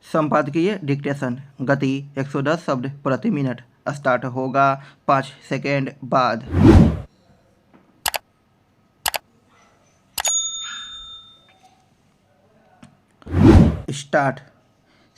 संपादकीय डिक्टेशन गति 110 शब्द प्रति मिनट। स्टार्ट होगा 5 सेकेंड बाद। स्टार्ट।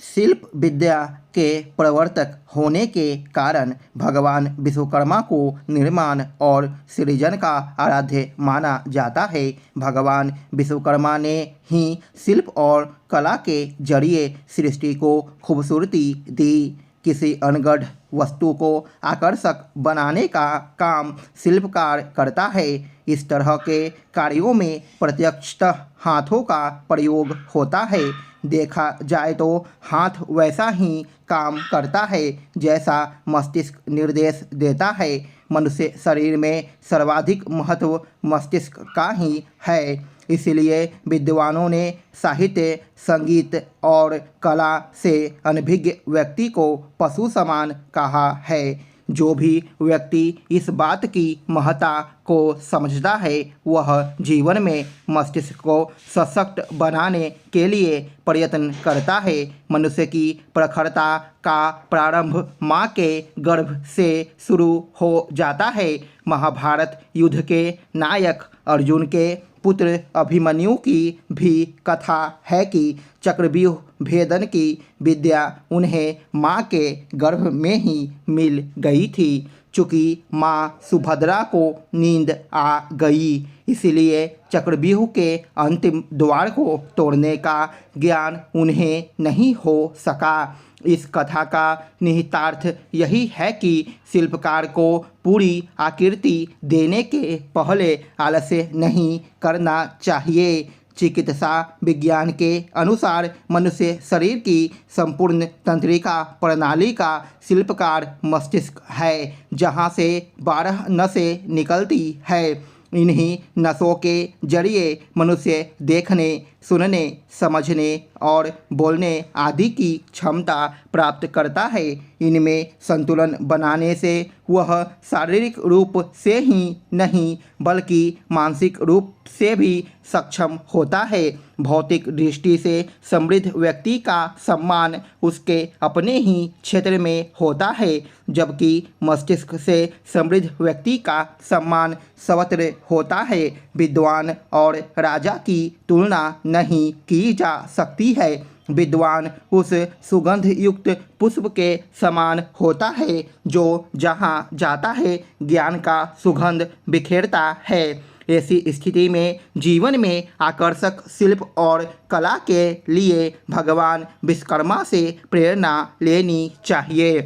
शिल्प विद्या के प्रवर्तक होने के कारण भगवान विश्वकर्मा को निर्माण और सृजन का आराध्य माना जाता है। भगवान विश्वकर्मा ने ही शिल्प और कला के जरिए सृष्टि को खूबसूरती दी। किसी अनगढ़ वस्तु को आकर्षक बनाने का काम शिल्पकार करता है। इस तरह के कार्यों में प्रत्यक्षतः हाथों का प्रयोग होता है। देखा जाए तो हाथ वैसा ही काम करता है जैसा मस्तिष्क निर्देश देता है। मनुष्य शरीर में सर्वाधिक महत्व मस्तिष्क का ही है। इसलिए विद्वानों ने साहित्य, संगीत और कला से अनभिज्ञ व्यक्ति को पशु समान कहा है। जो भी व्यक्ति इस बात की महत्ता को समझता है वह जीवन में मस्तिष्क को सशक्त बनाने के लिए प्रयत्न करता है। मनुष्य की प्रखरता का प्रारंभ माँ के गर्भ से शुरू हो जाता है। महाभारत युद्ध के नायक अर्जुन के पुत्र अभिमन्यु की भी कथा है कि चक्रव्यूह भेदन की विद्या उन्हें माँ के गर्भ में ही मिल गई थी। चूँकि माँ सुभद्रा को नींद आ गई, इसलिए चक्रव्यूह के अंतिम द्वार को तोड़ने का ज्ञान उन्हें नहीं हो सका। इस कथा का निहितार्थ यही है कि शिल्पकार को पूरी आकृति देने के पहले आलस्य नहीं करना चाहिए। चिकित्सा विज्ञान के अनुसार मनुष्य शरीर की संपूर्ण तंत्रिका प्रणाली का शिल्पकार मस्तिष्क है, जहाँ से 12 नसें निकलती है। इन्हीं नसों के जरिए मनुष्य देखने, सुनने, समझने और बोलने आदि की क्षमता प्राप्त करता है। इनमें संतुलन बनाने से वह शारीरिक रूप से ही नहीं बल्कि मानसिक रूप से भी सक्षम होता है। भौतिक दृष्टि से समृद्ध व्यक्ति का सम्मान उसके अपने ही क्षेत्र में होता है, जबकि मस्तिष्क से समृद्ध व्यक्ति का सम्मान सर्वत्र होता है। विद्वान और राजा की तुलना नहीं की जा सकती है। विद्वान उस सुगंध युक्त पुष्प के समान होता है जो जहाँ जाता है ज्ञान का सुगंध बिखेरता है। ऐसी स्थिति में जीवन में आकर्षक शिल्प और कला के लिए भगवान विश्वकर्मा से प्रेरणा लेनी चाहिए।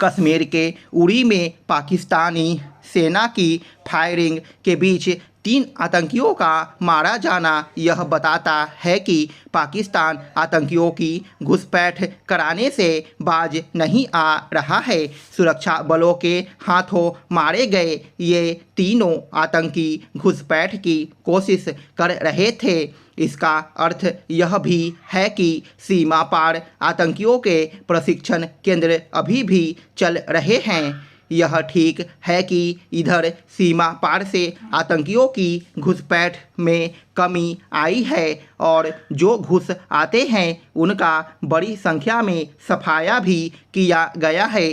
कश्मीर के उरी में पाकिस्तानी सेना की फायरिंग के बीच 3 आतंकियों का मारा जाना यह बताता है कि पाकिस्तान आतंकियों की घुसपैठ कराने से बाज नहीं आ रहा है। सुरक्षा बलों के हाथों मारे गए ये तीनों आतंकी घुसपैठ की कोशिश कर रहे थे। इसका अर्थ यह भी है कि सीमा पार आतंकियों के प्रशिक्षण केंद्र अभी भी चल रहे हैं। यह ठीक है कि इधर सीमा पार से आतंकियों की घुसपैठ में कमी आई है और जो घुस आते हैं उनका बड़ी संख्या में सफाया भी किया गया है।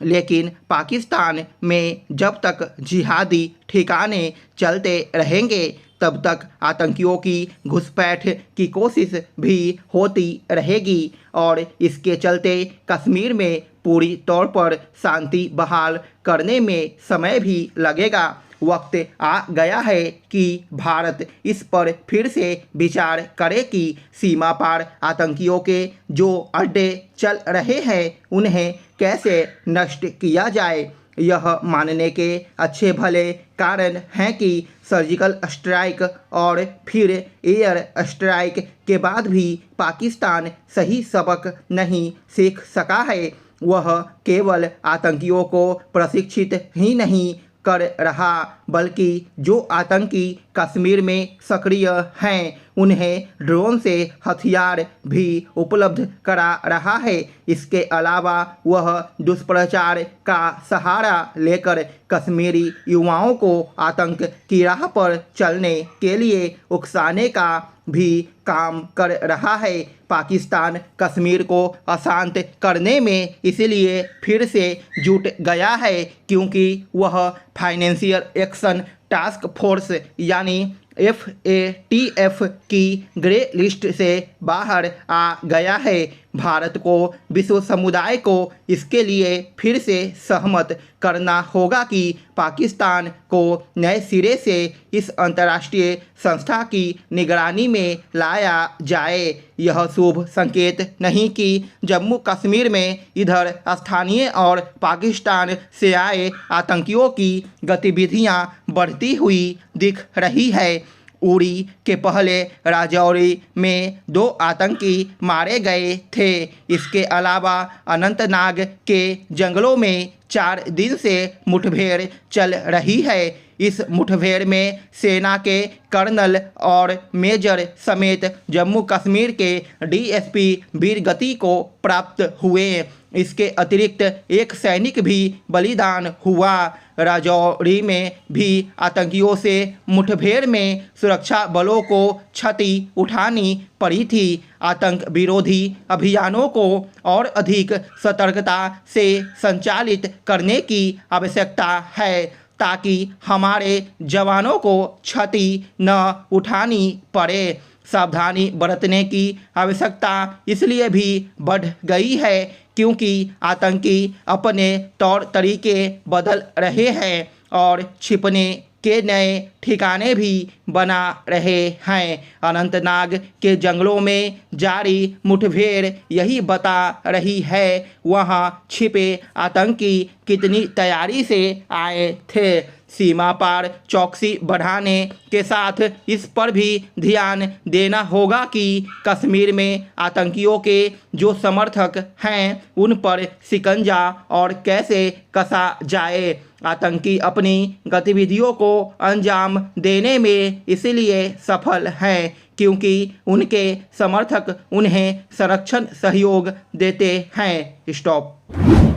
लेकिन पाकिस्तान में जब तक जिहादी ठिकाने चलते रहेंगे तब तक आतंकियों की घुसपैठ की कोशिश भी होती रहेगी और इसके चलते कश्मीर में पूरी तौर पर शांति बहाल करने में समय भी लगेगा। वक्त आ गया है कि भारत इस पर फिर से विचार करे कि सीमा पार आतंकियों के जो अड्डे चल रहे हैं उन्हें कैसे नष्ट किया जाए। यह मानने के अच्छे भले कारण हैं कि सर्जिकल स्ट्राइक और फिर एयर स्ट्राइक के बाद भी पाकिस्तान सही सबक नहीं सीख सका है। वह केवल आतंकियों को प्रशिक्षित ही नहीं कर रहा बल्कि जो आतंकी कश्मीर में सक्रिय हैं उन्हें ड्रोन से हथियार भी उपलब्ध करा रहा है। इसके अलावा वह दुष्प्रचार का सहारा लेकर कश्मीरी युवाओं को आतंक की राह पर चलने के लिए उकसाने का भी काम कर रहा है। पाकिस्तान कश्मीर को अशांत करने में इसलिए फिर से जुट गया है क्योंकि वह फाइनेंशियल एक्शन टास्क फोर्स यानी FATF की ग्रे लिस्ट से बाहर आ गया है। भारत को विश्व समुदाय को इसके लिए फिर से सहमत करना होगा कि पाकिस्तान को नए सिरे से इस अंतर्राष्ट्रीय संस्था की निगरानी में लाया जाए। यह शुभ संकेत नहीं कि जम्मू कश्मीर में इधर स्थानीय और पाकिस्तान से आए आतंकियों की गतिविधियां बढ़ती हुई दिख रही है। उरी के पहले राजौरी में 2 आतंकी मारे गए थे। इसके अलावा अनंतनाग के जंगलों में 4 दिन से मुठभेड़ चल रही है। इस मुठभेड़ में सेना के कर्नल और मेजर समेत जम्मू कश्मीर के DSP वीरगति को प्राप्त हुए। इसके अतिरिक्त एक सैनिक भी बलिदान हुआ। राजौरी में भी आतंकियों से मुठभेड़ में सुरक्षा बलों को क्षति उठानी पड़ी थी। आतंक विरोधी अभियानों को और अधिक सतर्कता से संचालित करने की आवश्यकता है ताकि हमारे जवानों को क्षति न उठानी पड़े। सावधानी बरतने की आवश्यकता इसलिए भी बढ़ गई है क्योंकि आतंकी अपने तौर तरीके बदल रहे हैं और छिपने के नए ठिकाने भी बना रहे हैं। अनंतनाग के जंगलों में जारी मुठभेड़ यही बता रही है वहां छिपे आतंकी कितनी तैयारी से आए थे। सीमा पार चौकसी बढ़ाने के साथ इस पर भी ध्यान देना होगा कि कश्मीर में आतंकियों के जो समर्थक हैं उन पर शिकंजा और कैसे कसा जाए। आतंकी अपनी गतिविधियों को अंजाम देने में इसलिए सफल हैं क्योंकि उनके समर्थक उन्हें संरक्षण सहयोग देते हैं। स्टॉप।